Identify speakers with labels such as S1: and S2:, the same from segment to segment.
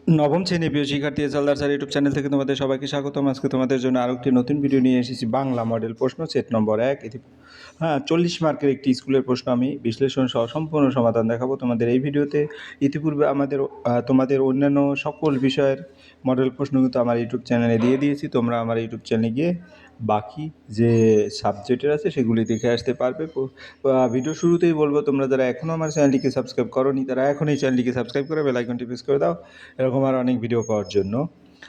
S1: নবম শ্রেণী প্রিয় শিক্ষার্থী এসএলআর স্যার ইউটিউব চ্যানেল থেকে তোমাদের সবাইকে স্বাগতম। আজকে তোমাদের জন্য আরও একটি নতুন ভিডিও নিয়ে এসেছি। বাংলা মডেল প্রশ্ন সেট নম্বর 1। 40 মার্কের একটি স্কুলের প্রশ্ন আমি বিশ্লেষণ সহ সম্পূর্ণ সমাধান দেখাবো তোমাদের এই ভিডিওতে। ইতিপূর্বে তোমাদের অন্যান্য সকল বিষয়ের মডেল প্রশ্ন কিন্তু আমার ইউটিউব চ্যানেলে দিয়ে দিয়েছি। তোমরা আমার ইউটিউব চ্যানেলে গিয়ে বাকি যে সাবজেক্টের আছে সেগুলি দেখে আসতে পারবে। ভিডিও শুরুতেই বলবো, তোমরা যারা এখনও আমার চ্যানেলটিকে সাবস্ক্রাইব করোনি তারা এখনই চ্যানেলটিকে সাবস্ক্রাইব করে বেল আইকনটি প্রেস করে দাও এরকম আর অনেক ভিডিও পাওয়ার জন্য।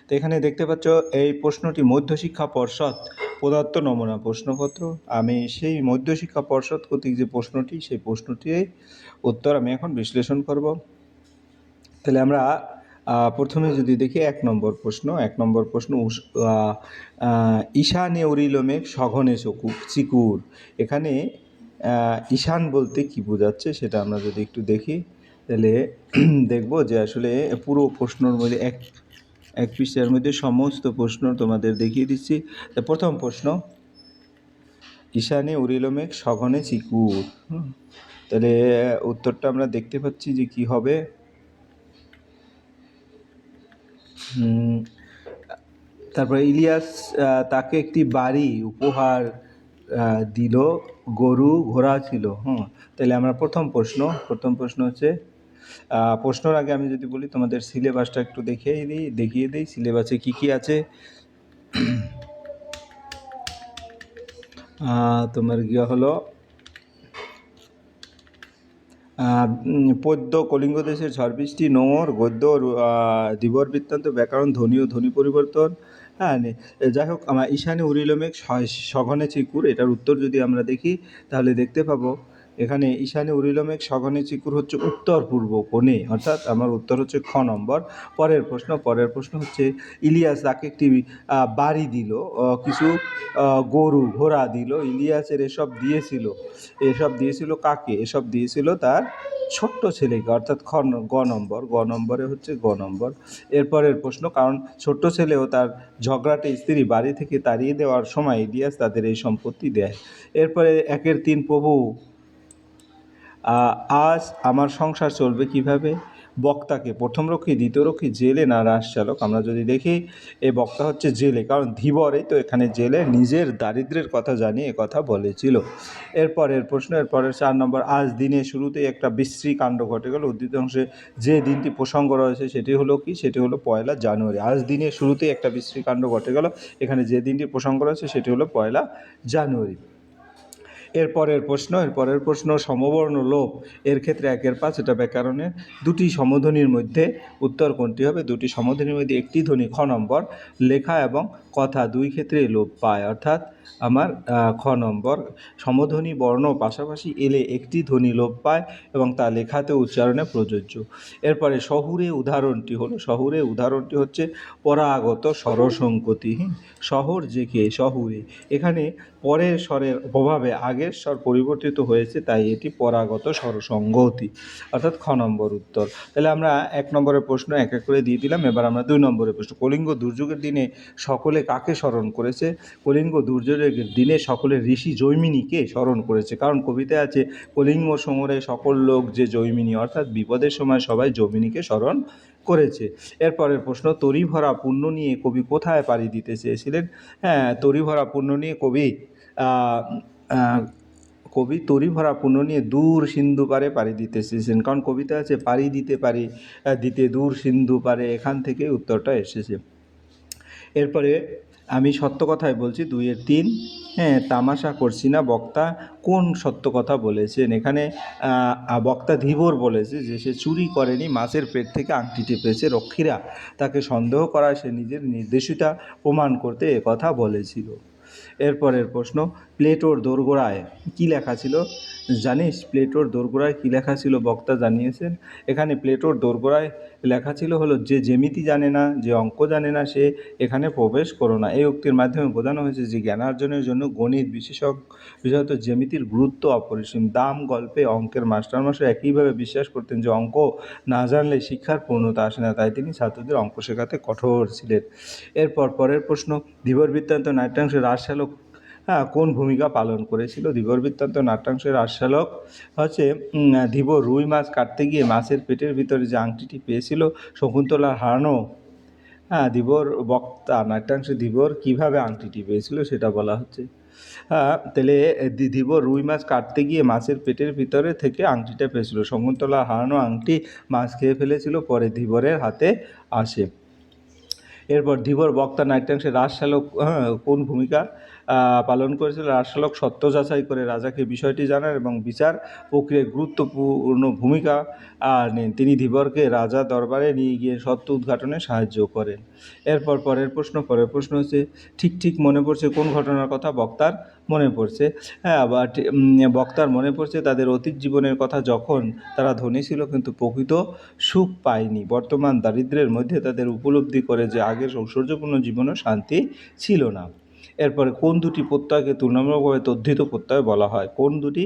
S1: তো এখানে দেখতে পাচ্ছ এই প্রশ্নটি মধ্যশিক্ষা পর্ষদ প্রদত্ত নমুনা প্রশ্নপত্র। আমি সেই মধ্যশিক্ষা পর্ষদ কর্তৃক যে প্রশ্নটি, সেই প্রশ্নটির উত্তর আমি এখন বিশ্লেষণ করব। তাহলে আমরা প্রথমে যদি দেখি 1 নম্বর প্রশ্ন ঈশানে উরিলমেঘ সঘনে চিকুর। এখানে ঈশান বলতে কি বোঝাচ্ছে সেটা আমরা যদি একটু দেখি তাহলে দেখব যে আসলে পুরো প্রশ্নের মধ্যে এক পৃষ্ঠার মধ্যে সমস্ত প্রশ্ন তোমাদের দেখিয়ে দিচ্ছি। প্রথম প্রশ্ন, ঈশানে উরিলমেঘ সঘনে চিকুর। তাহলে উত্তরটা আমরা দেখতে পাচ্ছি যে কি হবে। তারপরে ইলিয়াস তাকে একটি বাড়ি উপহার দিল, গরু ঘোড়া ছিল। তাহলে আমরা প্রথম প্রশ্ন হচ্ছে, প্রশ্নের আগে আমি যদি বলি তোমাদের সিলেবাসটা একটু দেখিয়ে দিই সিলেবাসে কি কি আছে। তোমার গিয়ে হলো পদ্য, কলিঙ্গ দেশের ঝড় বৃষ্টি, নোঙর, গদ্য, ধীবর বৃত্তান্ত, ব্যাকরণ, ধ্বনি ও ধ্বনি পরিবর্তন। যাই হোক, আমার ঈশানে উরিলমেঘ সঘনে চিকুর, এটার উত্তর যদি আমরা দেখি তাহলে দেখতে পাবো এখানে ঈশানে উরিলমেঘ সঘনে চিকুর হচ্ছে উত্তর পূর্ব কোণে, অর্থাৎ আমার উত্তর হচ্ছে খ নম্বর। পরের প্রশ্ন হচ্ছে ইলিয়াস তাকে একটি বাড়ি দিল, কিছু গরু ঘোড়া দিল। ইলিয়াসের এসব দিয়েছিল কাকে? এসব দিয়েছিল তার ছোট্ট ছেলেকে, অর্থাৎ গ নম্বরে হচ্ছে গ নম্বর। এরপরের প্রশ্ন, কারণ ছোট্ট ছেলেও তার ঝগড়াটে স্ত্রী বাড়ি থেকে তাড়িয়ে দেওয়ার সময় ইলিয়াস তাদের এই সম্পত্তি দেয়। এরপরে 1-3 প্রভু আজ আমার সংসার চলবে কিভাবে? বক্তাকে প্রথম রক্ষী, দ্বিতীয় রক্ষী, জেলে না রাস চালক? আমরা যদি দেখি এই বক্তা হচ্ছে জেলে, কারণ ধীবরে তো এখানে জেলে নিজের দারিদ্র্যের কথা জানিয়ে কথা বলেছিল। এরপরের 4 নম্বর, আজ দিনের শুরুতেই একটা বিশ্রী কাণ্ড ঘটে গেল। উদ্ধৃত অংশে যে দিনটি প্রসঙ্গ রয়েছে সেটি হলো কি? সেটি হলো 1 জানুয়ারি। আজ দিনের শুরুতেই একটা বিশ্রী কাণ্ড ঘটে গেল, এখানে যে দিনটি প্রসঙ্গ রয়েছে সেটি হলো 1 জানুয়ারি। এরপরের প্রশ্ন সমবর্ণ লোপ, এর ক্ষেত্রে 1/5, এটা ব্যাকরণের। দুটি সমধ্বনির মধ্যে উত্তর কোনটি হবে? দুটি সমধ্বনির মধ্যে একটি ধ্বনি, খ নম্বর, লেখা এবং কথা দুই ক্ষেত্রে লোপ পায়, অর্থাৎ আমার খ নম্বর। সমধ্বনি বর্ণ পাশাপাশি এলে একটি ধ্বনি লোপ পায় এবং তা লেখাতে উচ্চারণে প্রযোজ্য। এরপরে শহুরে উদাহরণটি হচ্ছে পরাগত স্বরসংগতি। শহর যে কে? শহুরে। এখানে পরের স্বরের প্রভাবে আগের স্বর পরিবর্তিত হয়েছে, তাই এটি পরাগত স্বরসংগতি, অর্থাৎ খ নম্বর উত্তর। তাহলে আমরা 1 নম্বরের প্রশ্ন এক এক করে দিয়ে দিলাম। এবার আমরা 2 নম্বরের প্রশ্ন, কলিঙ্গ দুর্যোগের দিনে সকলে কাকে স্মরণ করেছে? কলিঙ্গ দুর্যোগের দিনে সকলে ঋষি জৈমিনীকে স্মরণ করেছে, কারণ কবিতায় আছে কলিঙ্গ সমরে সকল লোক যে জৈমিনী, অর্থাৎ বিপদের সময় সবাই জৈমিনীকে স্মরণ করেছে। এরপরের প্রশ্ন, তরি ভরা পুণ্য নিয়ে কবি কোথায় পাড়ি দিতে চেয়েছিলেন? তরি ভরা পুণ্য নিয়ে কবি তরি ভরা পুণ্য নিয়ে দূর সিন্ধু পারে পাড়ি দিতে চেয়েছেন, কারণ কবিতা আছে পাড়ি দিতে দূর সিন্ধু পারে, এখান থেকে উত্তরটা এসেছে। এরপরে আমি সত্য কথাই বলছি, 2-3, তামাশা করছি না। বক্তা কোন সত্য কথা বলেছেন? এখানে বক্তা ধীবর বলেছে যে সে চুরি করেনি, মাছের পেট থেকে আংটি টেপেছে। রক্ষীরা তাকে সন্দেহ করায় সে নিজের নির্দোষিতা প্রমাণ করতে একথা বলেছিল। এরপরের প্রশ্ন, প্লেটোর দোরগোড়ায় কী লেখা ছিল? জানিস প্লেটোর দোরগোড়ায় কী লেখা ছিল? বক্তা জানিয়েছেন। এখানে প্লেটোর দোরগোড়ায় লেখা ছিল হলো, যে জ্যামিতি জানে না, যে অঙ্ক জানে না, সে এখানে প্রবেশ করো না। এই উক্তির মাধ্যমে বোঝানো হয়েছে যে জ্ঞানার্জনের জন্য গণিত বিশেষত জ্যামিতির গুরুত্ব অপরিসীম। দাম গল্পে অঙ্কের মাস্টারমশাই একইভাবে বিশ্বাস করতেন যে অঙ্ক না জানলে শিক্ষার পূর্ণতা আসে না, তাই তিনি ছাত্রদের অঙ্ক শেখাতে কঠোর ছিলেন। পরের প্রশ্ন, ধীবর বৃত্তান্ত নাট্যাংশে হ্যাঁ, কোন ভূমিকা পালন করেছিল? ধীবর বৃত্তান্ত নাট্যাংশের আস্বালক হচ্ছে ধীবর রুই মাছ কাটতে গিয়ে মাছের পেটের ভিতরে যে আংটিটি পেয়েছিল শকুন্তলার হারানো। হ্যাঁ, ধীবর বক্তা নাট্যাংশে ধীবর কীভাবে আংটিটি পেয়েছিল সেটা বলা হচ্ছে। হ্যাঁ, তাহলে ধীবর রুই মাছ কাটতে গিয়ে মাছের পেটের ভিতরে থেকে আংটিটা পেয়েছিল। শকুন্তলার হারানো আংটি মাছ খেয়ে ফেলেছিল, পরে ধীবরের হাতে আসে। এরপর ধীবর বক্তা নাট্যাংশে রাজশালক কোন ভূমিকা পালন করেছিল? রাজশালক সত্য যাচাই করে রাজাকে বিষয়টি জানান এবং বিচার প্রক্রিয়ায় গুরুত্বপূর্ণ ভূমিকা নেন। তিনি ধীবরকে রাজা দরবারে নিয়ে গিয়ে সত্য উদ্ঘাটনে সাহায্য করেন। এরপর পরের প্রশ্ন হচ্ছে ঠিক ঠিক মনে পড়ছে কোন ঘটনার কথা বক্তার মনে পড়ছে? হ্যাঁ, বক্তার মনে পড়ছে তাদের অতীত জীবনের কথা, যখন তারা ধনী ছিল কিন্তু প্রকৃত সুখ পায়নি। বর্তমান দারিদ্র্যের মধ্যে তাদের উপলব্ধি করে যে আগের ঐশ্বর্যপূর্ণ জীবনেও শান্তি ছিল না। এরপরে কোন দুটি প্রত্যয়কে তুলনামূলকভাবে তদ্ধিত প্রত্যয় বলা হয়? কোন দুটি?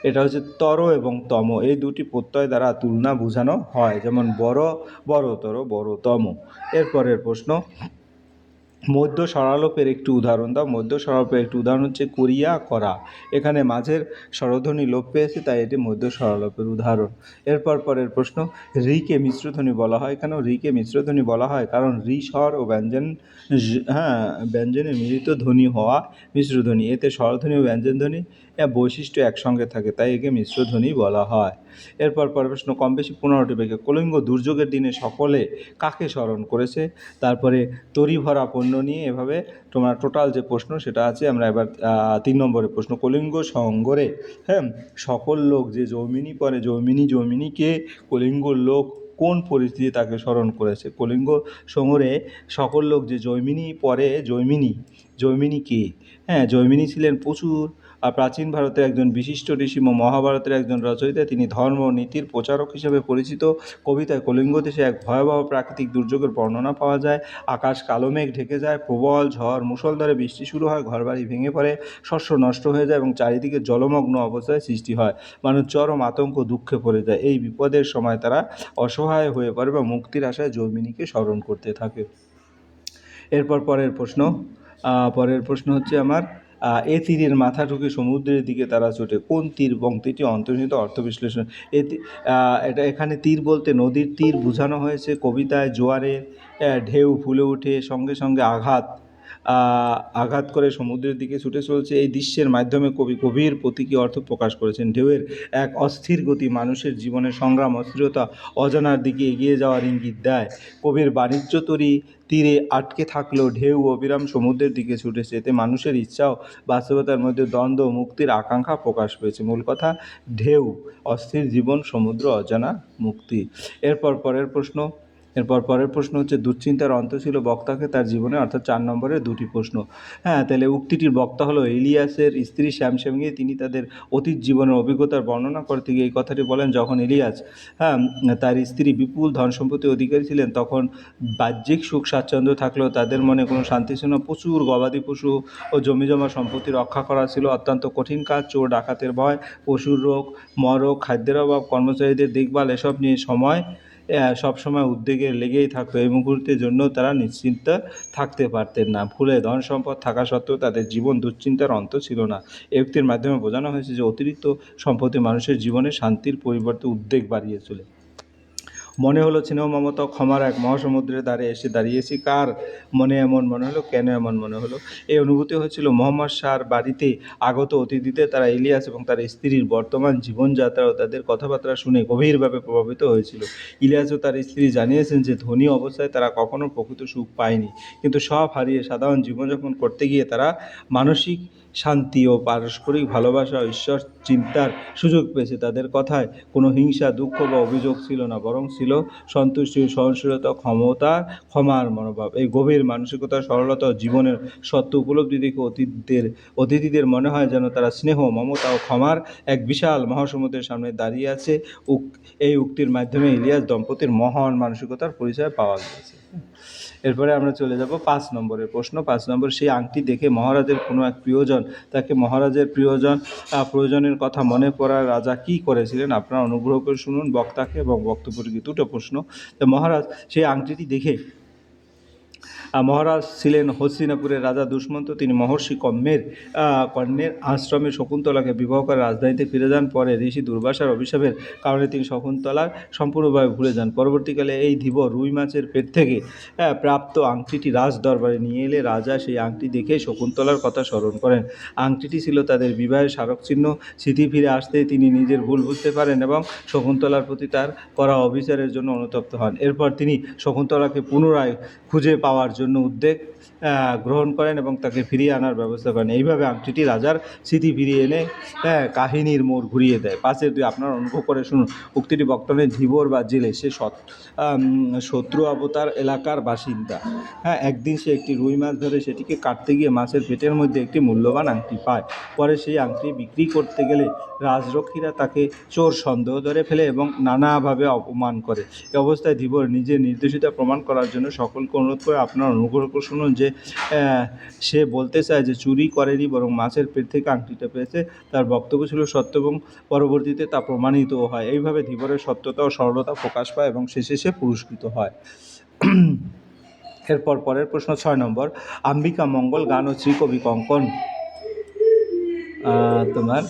S1: এটা হচ্ছে তর এবং তম, এই দুটি প্রত্যয় দ্বারা তুলনা বোঝানো হয়, যেমন বড় বড়তর, বড়তম। এরপরের প্রশ্ন, মধ্য স্বরালোপের একটি উদাহরণ দাও। মধ্য স্বরালোপের একটি উদাহরণ হচ্ছে করিয়া, করা। এখানে মাঝের স্বরধ্বনি লোপ পেয়েছে, তাই এটি মধ্য স্বরালোপের উদাহরণ। এরপর পরের প্রশ্ন, রিকে মিশ্রধ্বনি বলা হয় কেন? রিকে মিশ্রধ্বনি বলা হয় কারণ রি স্বর ও ব্যঞ্জনের মিলিত ধ্বনি হওয়া মিশ্রধ্বনি। এতে স্বরধ্বনি ও ব্যঞ্জনধ্বনি বৈশিষ্ট্য একসঙ্গে থাকে, তাই একে মিশ্রধ্বনি বলা হয়। এরপর পরের প্রশ্ন, কম বেশি 15টি ব্যাখ্যা। কলিঙ্গ দুর্যোগের দিনে সকলে কাকে স্মরণ করেছে? তারপরে তরি ভরা পণ্য নিয়ে এভাবে তোমার টোটাল যে প্রশ্ন সেটা আছে। আমরা এবার 3 নম্বরের প্রশ্ন, কলিঙ্গ সংগরে সকল লোক যে জৈমিনী পরে জৈমিনীকে কলিঙ্গ লোক কোন পরিস্থিতি তাকে স্মরণ করেছে? কলিঙ্গ সংগরে সকল লোক যে জৈমিনী পরে জৈমিনী কে? জৈমিনী ছিলেন প্রচুর প্রাচীন ভারতের একজন বিশিষ্ট ঋষি ও মহাভারতের একজন রচয়িতা। তিনি ধর্ম ও নীতির প্রচারক হিসেবে পরিচিত। কবিতায় কলিঙ্গ দেশে এক ভয়াবহ প্রাকৃতিক দুর্যোগের বর্ণনা পাওয়া যায়। আকাশ কালো মেঘ ঢেকে যায়, প্রবল ঝড়, মুষলধারে বৃষ্টি শুরু হয়, ঘরবাড়ি ভেঙে পড়ে, শস্য নষ্ট হয়ে যায় এবং চারিদিকে জলমগ্ন অবস্থায় সৃষ্টি হয়। মানুষ চরম আতঙ্ক দুঃখে পড়ে যায়। এই বিপদের সময় তারা অসহায় হয়ে পড়ে বা মুক্তির আশায় জৈমিনীকে স্মরণ করতে থাকে। এরপর পরের প্রশ্ন হচ্ছে আমার, এ তীরের মাথা ঢুকে সমুদ্রের দিকে তারা ছোটে। কোন তীর? পংক্তিটি অন্তর্নিহিত অর্থ বিশ্লেষণ। এখানে তীর বলতে নদীর তীর বোঝানো হয়েছে। কবিতায় জোয়ারের ঢেউ ফুলে ওঠে, সঙ্গে সঙ্গে আঘাত করে সমুদ্রের দিকে ছুটে চলছে। এই দৃশ্যের মাধ্যমে কবি গভীর প্রতীকী অর্থ প্রকাশ করেছেন। ঢেউয়ের এক অস্থির গতি মানুষের জীবনে সংগ্রাম, অস্থিরতা, অজানার দিকে এগিয়ে যাওয়ার ইঙ্গিত দেয়। কবির বাণিজ্য তরী তীরে আটকে থাকলেও ঢেউ অবিরাম সমুদ্রের দিকে ছুটেছে। এতে মানুষের ইচ্ছা ও বাস্তবতার মধ্যে দ্বন্দ্ব, মুক্তির আকাঙ্ক্ষা প্রকাশ পেয়েছে। মূল কথা, ঢেউ অস্থির জীবন, সমুদ্র অজানা, মুক্তি। এরপর পরের প্রশ্ন হচ্ছে, দুশ্চিন্তার অন্ত ছিল বক্তাকে তার জীবনে, অর্থাৎ 4 নম্বরের দুটি প্রশ্ন। তাহলে উক্তিটির বক্তা হলো ইলিয়াসের স্ত্রী শ্যামশ্যামী। তিনি তাদের অতীত জীবনের অভিজ্ঞতার বর্ণনা করতে গিয়ে এই কথাটি বলেন, যখন ইলিয়াস তার স্ত্রী বিপুল ধন সম্পত্তির অধিকারী ছিলেন, তখন বাহ্যিক সুখ স্বাচ্ছন্দ্য থাকলেও তাদের মনে কোনো শান্তি ছিল না। প্রচুর গবাদি পশু ও জমিজমা সম্পত্তি রক্ষা করা ছিল অত্যন্ত কঠিন কাজ। চোর ডাকাতের ভয়, পশুর রোগ, মরক, খাদ্যের অভাব, কর্মচারীদের দেখভাল, এসব নিয়ে সবসময় উদ্বেগে লেগেই থাকতো। এই মুহূর্তের জন্য তারা নিশ্চিন্ত থাকতে পারতেন না। ভুলে ধন সম্পদ থাকা সত্ত্বেও তাদের জীবন দুশ্চিন্তার অন্ত ছিল না। এই উক্তির মাধ্যমে বোঝানো হয়েছে যে অতিরিক্ত সম্পত্তি মানুষের জীবনে শান্তির পরিবর্তে উদ্বেগ বাড়িয়ে তোলে। মনে হলো স্নেহ মমতা ক্ষমার এক মহাসমুদ্রের ধারে এসে দাঁড়িয়েছি। কার মনে এমন মনে হলো? কেন এমন মনে হলো? এই অনুভূতি হয়েছিল মোহাম্মদ শাহর বাড়িতে আগত অতিথিদের। তারা ইলিয়াস এবং তার স্ত্রীর বর্তমান জীবনযাত্রা ও তাদের কথাবার্তা শুনে গভীরভাবে প্রভাবিত হয়েছিল। ইলিয়াস ও তার স্ত্রী জানিয়েছেন যে ধনী অবস্থায় তারা কখনো প্রকৃত সুখ পায়নি, কিন্তু সব হারিয়ে সাধারণ জীবনযাপন করতে গিয়ে তারা মানসিক শান্তি ও পারস্পরিক ভালোবাসা ও ঈশ্বর চিন্তার সুযোগ পেয়েছে। তাদের কথায় কোনো হিংসা, দুঃখ বা অভিযোগ ছিল না, বরং ছিল সন্তুষ্টি, সহনশীলতা, ক্ষমার মনোভাব। এই গভীর মানসিকতা, সরলতা ও জীবনের সত্য উপলব্ধি দেখে অতিথিদের মনে হয় যেন তারা স্নেহ, মমতা ও ক্ষমার এক বিশাল মহাসমুদ্রের সামনে দাঁড়িয়ে আছে। এই উক্তির মাধ্যমে ইলিয়াস দম্পতির মহান মানসিকতার পরিচয় পাওয়া গিয়েছে। এরপরে আমরা চলে যাব 5 নম্বরের প্রশ্ন। 5 নম্বর, সেই আংটি দেখে মহারাজের কোনো এক প্রিয়জন তাকে মহারাজের প্রয়োজনের কথা মনে পড়ার রাজা কী করেছিলেন? আপনারা অনুগ্রহ করে শুনুন বক্তাকে এবং বক্তব্যটিকে। দুটো প্রশ্ন। তো মহারাজ সেই আংটিটি দেখে মহারাজ ছিলেন হস্তিনাপুরের রাজা দুষ্মন্ত। তিনি মহর্ষি কর্ণের আশ্রমে শকুন্তলাকে বিবাহ করে রাজধানীতে ফিরে যান। পরে ঋষি দুর্বাসার অভিশাপের কারণে তিনি শকুন্তলার সম্পূর্ণভাবে ভুলে যান। পরবর্তীকালে এই ধীবর রুই মাছের পেট থেকে প্রাপ্ত আংটিটি রাজ দরবারে নিয়ে এলে রাজা সেই আংটি দেখে শকুন্তলার কথা স্মরণ করেন। আংটিটি ছিল তাদের বিবাহের স্মারকচিহ্ন। স্মৃতি ফিরে আসতে তিনি নিজের ভুল বুঝতে পারেন এবং শকুন্তলার প্রতি তার করা অবিচারের জন্য অনুতপ্ত হন। এরপর তিনি শকুন্তলাকে পুনরায় খুঁজে পাওয়ার জন্য উদ্যোগ গ্রহণ করেন এবং তাকে ফিরিয়ে আনার ব্যবস্থা করেন। এইভাবে আংটিটি রাজার স্মৃতি ফিরিয়ে এনে কাহিনীর মোড় ঘুরিয়ে দেয়। 5-2 আপনারা অনুভব করে শুনুন। উক্তিটি বর্তমানে ধীবর বা জেলে সে শত্রু অবতার এলাকার বাসিন্দা। একদিন সে একটি রুই মাছ ধরে সেটিকে কাটতে গিয়ে মাছের পেটের মধ্যে একটি মূল্যবান আংটি পায়। পরে সেই আংটি বিক্রি করতে গেলে রাজরক্ষীরা তাকে চোর সন্দেহ ধরে ফেলে এবং নানাভাবে অপমান করে। এই অবস্থায় ধীবর নিজের নির্দোষিতা প্রমাণ করার জন্য সকলকে অনুরোধ করে আপনারা অনুগ্রহ করে শুনুন যে সে বলতে চায় যে চুরি করেনি, বরং মাছের পেট থেকে আংটিটা পেয়েছে। তার বক্তব্য ছিল সত্য এবং পরবর্তীতে তা প্রমাণিতও হয়। এইভাবে ধীবরের সত্যতা ও সরলতা প্রকাশ পায় এবং শেষে সে পুরস্কৃত হয়। এরপর পরের প্রশ্ন 6 নম্বর। অম্বিকা মঙ্গল গান ও শ্রীকবি কঙ্কন তোমার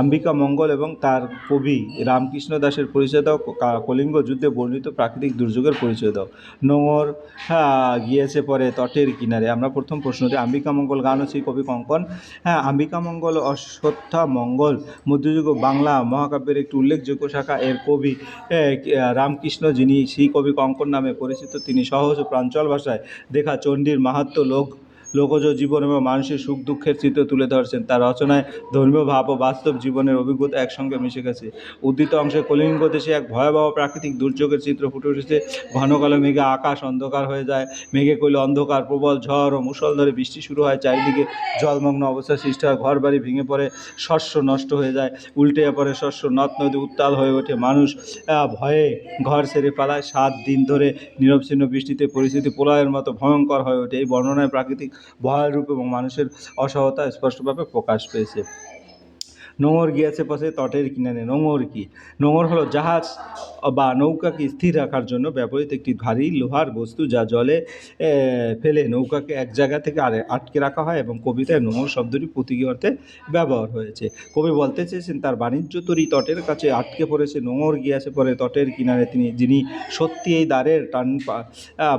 S1: অম্বিকা মঙ্গল এবং তার কবি রামকৃষ্ণ দাসের পরিচয় দাও। কলিঙ্গ যুদ্ধে বর্ণিত প্রাকৃতিক দুর্যোগের পরিচয় দাও। নোঙর গিয়েছে পরে তটের কিনারে। আমরা প্রথম প্রশ্নটি অম্বিকা মঙ্গল গান ও শ্রীকবি কঙ্কন। অম্বিকা মঙ্গল অশ্বত্থা মঙ্গল মধ্যযুগ বাংলা মহাকাব্যের একটি উল্লেখযোগ্য শাখা। এর কবি রামকৃষ্ণ, যিনি শ্রীকবি কঙ্কন নামে পরিচিত। তিনি সহজ ও প্রাঞ্চল ভাষায় দেখা চণ্ডীর মাহাত্ম্য, লোকজ জীবন এবং মানুষের সুখ দুঃখের চিত্র তুলে ধরেছেন। তার রচনায় ধর্মীয় ভাব ও বাস্তব জীবনের অভিজ্ঞতা একসঙ্গে মিশে গেছে। উদ্ধৃত অংশে কলিঙ্গ দেশে এক ভয়াবহ প্রাকৃতিক দুর্যোগের চিত্র ফুটে উঠেছে। ঘন কালো মেঘে আকাশ অন্ধকার হয়ে যায়। মেঘে কইলে অন্ধকার, প্রবল ঝড় ও মুষলধারে বৃষ্টি শুরু হয়। চারিদিকে জলমগ্ন অবস্থা সৃষ্টি হয়। ঘর বাড়ি ভেঙে পড়ে, শস্য নষ্ট হয়ে যায়, উল্টে পড়ে শস্য, নদ নদী উত্তাল হয়ে ওঠে। মানুষ ভয়ে ঘর ছেড়ে পালায়। 7 দিন ধরে নিরবচ্ছিন্ন বৃষ্টিতে পরিস্থিতি প্রলয়ের মতো ভয়ঙ্কর হয়ে ওঠে। এই বর্ণনায় প্রাকৃতিক ভয়ের রূপ এবং মানুষের অসহায়তা স্পষ্টভাবে প্রকাশ পেয়েছে। নোঙর গিয়েছে পথে তটের কিনারে। নোঙর কি? নোঙর হলো জাহাজ বা নৌকাকে স্থির রাখার জন্য ব্যবহৃত একটি ভারী লোহার বস্তু, যা জলে ফেলে নৌকাকে এক জায়গা থেকে আটকে রাখা হয় এবং কবিতায় নোঙর শব্দটি প্রতীকী অর্থে ব্যবহার হয়েছে। কবি বলতে চেয়েছেন তার বাণিজ্য তরী তটের কাছে আটকে পড়েছে। নোঙর গিয়েছে পরে তটের কিনারে। যিনি সত্যি এই দ্বারের টান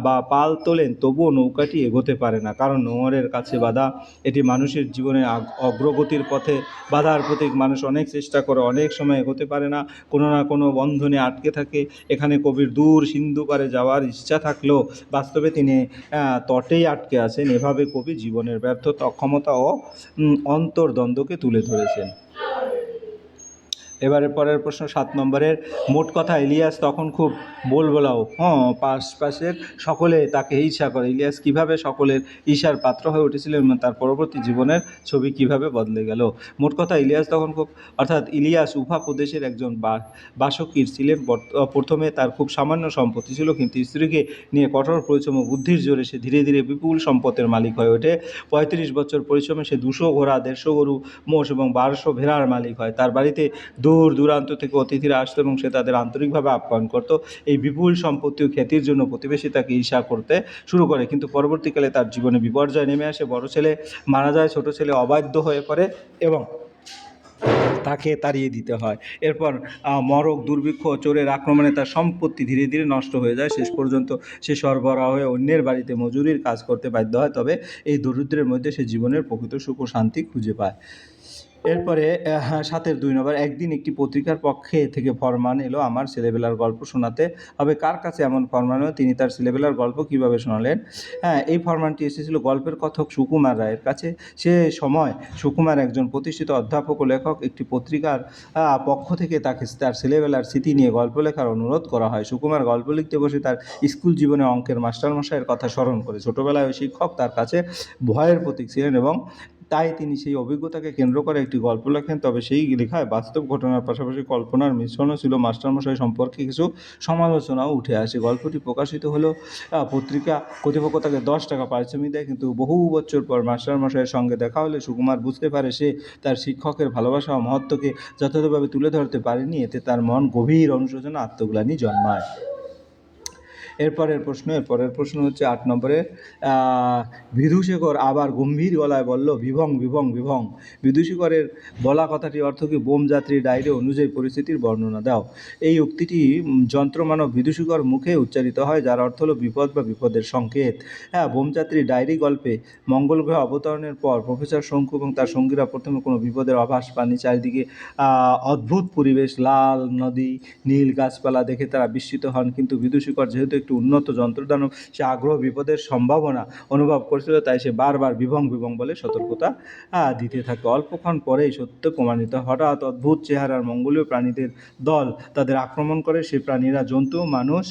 S1: বা পাল তোলেন, তবুও নৌকাটি এগোতে পারে না, কারণ নোঙরের কাছে বাধা। এটি মানুষের জীবনের অগ্রগতির পথে বাধার প্রতীক। মানুষ অনেক চেষ্টা করে, অনেক সময় এগোতে পারে না, কোনো না কোনো বন্ধনে আটকে থাকে। এখানে কবির দূর সিন্ধু পারে যাওয়ার ইচ্ছা থাকলেও বাস্তবে তিনি তটেই আটকে আছেন। এভাবে কবি জীবনের ব্যর্থতা, অক্ষমতা ও অন্তর্দ্বন্দ্বকে তুলে ধরেছেন। এবারে পরের প্রশ্ন 7 নম্বরের। মোট কথা ইলিয়াস তখন খুব বলবলাও। পাশের সকলে তাকে ঈর্ষা করে। ইলিয়াস কিভাবে সকলের ঈর্ষার পাত্র হয়ে উঠেছিলেন এবং তার পরবর্তী জীবনের ছবি কিভাবে বদলে গেল। মোট কথা ইলিয়াস তখন খুব ইলিয়াস উফা প্রদেশের একজন বাসকীর ছিলেন। প্রথমে তার খুব সামান্য সম্পত্তি ছিল, কিন্তু স্ত্রীকে নিয়ে কঠোর পরিশ্রম ও বুদ্ধির জোরে সে ধীরে ধীরে বিপুল সম্পদের মালিক হয়ে ওঠে। 35 বছর পরিশ্রমে সে 200 ঘোড়া, 150 গরু, মোষ এবং 1200 ভেড়ার মালিক হয়। তার বাড়িতে দূর দূরান্ত থেকে অতিথিরা আসতো এবং সে তাদের আন্তরিকভাবে আপ্যায়ন করত। এই বিপুল সম্পত্তি ও খ্যাতির জন্য প্রতিবেশী তাকে ঈর্ষা করতে শুরু করে, কিন্তু পরবর্তীকালে তার জীবনে বিপর্যয় নেমে আসে। বড় ছেলে মারা যায়, ছোট ছেলে অবাধ্য হয়ে পড়ে এবং তাকে তাড়িয়ে দিতে হয়। এরপর মরক, দুর্ভিক্ষ, চোরের আক্রমণে তার সম্পত্তি ধীরে ধীরে নষ্ট হয়ে যায়। শেষ পর্যন্ত সে সরবরাহ হয়ে অন্যের বাড়িতে মজুরির কাজ করতে বাধ্য হয়। তবে এই দরিদ্রের মধ্যে সে জীবনের প্রকৃত সুখ ও শান্তি খুঁজে পায়। এরপরে 7-2 নম্বর। একদিন একটি পত্রিকার পক্ষে থেকে ফরমান এলো আমার ছেলেবেলার গল্প শোনাতে হবে। কার কাছে এমন ফরমান এলো? তিনি তার ছেলেবেলার গল্প কিভাবে শোনালেন? এই ফরমানটি এসেছিল গল্পের কথক সুকুমার রায়ের কাছে। সে সময় সুকুমার একজন প্রতিষ্ঠিত অধ্যাপক ও লেখক। একটি পত্রিকার পক্ষ থেকে তাকে তার ছেলেবেলার স্মৃতি নিয়ে গল্প লেখার অনুরোধ করা হয়। সুকুমার গল্প লিখতে বসে তার স্কুল জীবনে অঙ্কের মাস্টারমশাইয়ের কথা স্মরণ করে। ছোটোবেলায় ওই শিক্ষক তার কাছে ভয়ের প্রতীক ছিলেন এবং তাই তিনি সেই অভিজ্ঞতাকে কেন্দ্র করে একটি গল্প লেখেন। তবে সেই লেখায় বাস্তব ঘটনার পাশাপাশি কল্পনার মিশ্রণও ছিল। মাস্টারমশাই সম্পর্কে কিছু সমালোচনাও উঠে আসে। গল্পটি প্রকাশিত হলো। পত্রিকা কর্তৃপক্ষ তাকে 10 টাকা পারিশ্রমিক দেয়, কিন্তু বহু বছর পর মাস্টারমশাইয়ের সঙ্গে দেখা হলে সুকুমার বুঝতে পারে সে তার শিক্ষকের ভালোবাসা ও মহত্বকে যথাযথভাবে তুলে ধরতে পারেনি। এতে তার মন গভীর অনুশোচনা, আত্মগ্লানি জন্মায়। এরপরের প্রশ্ন হচ্ছে 8 নম্বরের। বিধুশেখর আবার গম্ভীর গলায় বলল, বিভং বিভং বিভং। বিধুশেখরের বলা কথাটির অর্থ কি? বোমযাত্রী ডায়েরি অনুযায়ী পরিস্থিতির বর্ণনা দাও। এই উক্তিটি যন্ত্রমানব বিদূষিকর মুখে উচ্চারিত হয়, যার অর্থ হলো বিপদ বা বিপদের সংকেত। হ্যাঁ, বোমযাত্রী ডায়েরি গল্পে মঙ্গল গ্রহে অবতরণের পর প্রফেসর শঙ্কু এবং তার সঙ্গীরা প্রথমে কোনো বিপদের আভাস পাননি। চারিদিকে অদ্ভুত পরিবেশ, লাল নদী, নীল গাছপালা দেখে তারা বিস্মিত হন, কিন্তু বিদূষিকর যেহেতু একটি উন্নত যন্ত্রদানব, সে আগ্রহ বিপদের সম্ভাবনা অনুভব করেছিল, তাই সে বারবার বিভং বিভং বলে সতর্কতা দিতে থাকে। অল্পক্ষণ পরেই সত্য প্রমাণিত। হঠাৎ অদ্ভুত চেহারার মঙ্গলীয় প্রাণীদের দল তাদের আক্রমণ করে। সে প্রাণীরা জন্তু, মানুষ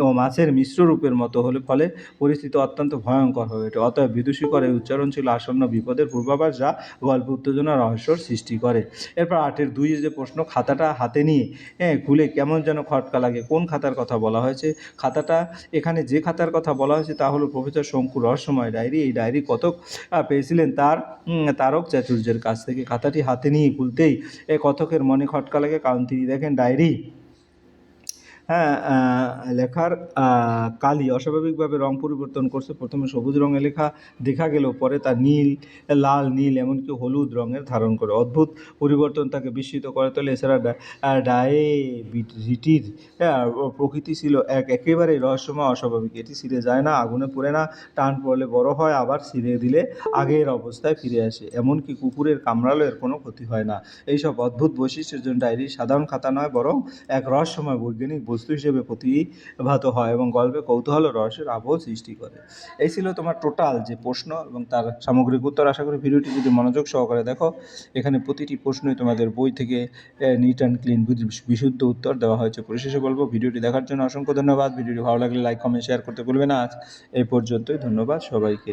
S1: ও মাছের মিশ্র রূপের মতো হলে ফলে পরিস্থিতি অত্যন্ত ভয়ঙ্কর হয়ে ওঠে। অতএব বিদূষিকর এই উচ্চারণ ছিল আসন্ন বিপদের পূর্বাভাস, যা গল্প উত্তেজনা রহস্যর সৃষ্টি করে। এরপর 8-এর 2 যে প্রশ্ন, খাতাটা হাতে নিয়ে খুলে কেমন যেন খটকা লাগে। কোন খাতার কথা বলা হয়েছে? খাতাটা, এখানে যে খাতার কথা বলা হয়েছে তা হলো প্রফেসর শঙ্কুর রহস্যময় ডায়েরি। এই ডায়েরি কতক পেয়েছিলেন তার তারক চাতুর্যের কাছ থেকে। খাতাটি হাতে নিয়ে খুলতেই কতকের মনে খটকা লাগে, কারণ তিনি দেখেন ডায়েরি হ্যাঁ লেখার কালি অস্বাভাবিকভাবে রং পরিবর্তন করছে। প্রথমে সবুজ রঙে লেখা দেখা গেলেও পরে তা নীল, লাল, নীল, এমনকি হলুদ রঙের ধারণ করে। অদ্ভুত পরিবর্তন তাকে বিস্মিত করে তোলে। এছাড়া ডায়েরিটির প্রকৃতি ছিল একেবারেই রহস্যময়, অস্বাভাবিক। এটি ছিঁড়ে যায় না, আগুনে পোড়ে না, টান পড়লে বড় হয়, আবার ছিঁড়ে দিলে আগের অবস্থায় ফিরে আসে। এমনকি কুকুরের কামড়ালেও এর কোনো ক্ষতি হয় না। এইসব অদ্ভুত বৈশিষ্ট্যের জন্য ডায়েরি সাধারণ খাতা নয়, বরং এক রহস্যময় বৈজ্ঞানিক বস্তু হিসেবে প্রতিভাত হয় এবং গল্পে কৌতূহল ও রহস্যের আবহ সৃষ্টি করে। এই ছিল তোমার টোটাল যে প্রশ্ন এবং তার সামগ্রিক উত্তর। আশা করি ভিডিওটি যদি মনোযোগ সহকারে দেখো, এখানে প্রতিটি প্রশ্নই তোমাদের বই থেকে নিট অ্যান্ড ক্লিন বিশুদ্ধ উত্তর দেওয়া হয়েছে। পরিশেষে বলবো, ভিডিওটি দেখার জন্য অসংখ্য ধন্যবাদ। ভিডিওটি ভালো লাগলে লাইক, কমেন্ট, শেয়ার করতে ভুলবে না। আজ এই পর্যন্তই। ধন্যবাদ সবাইকে।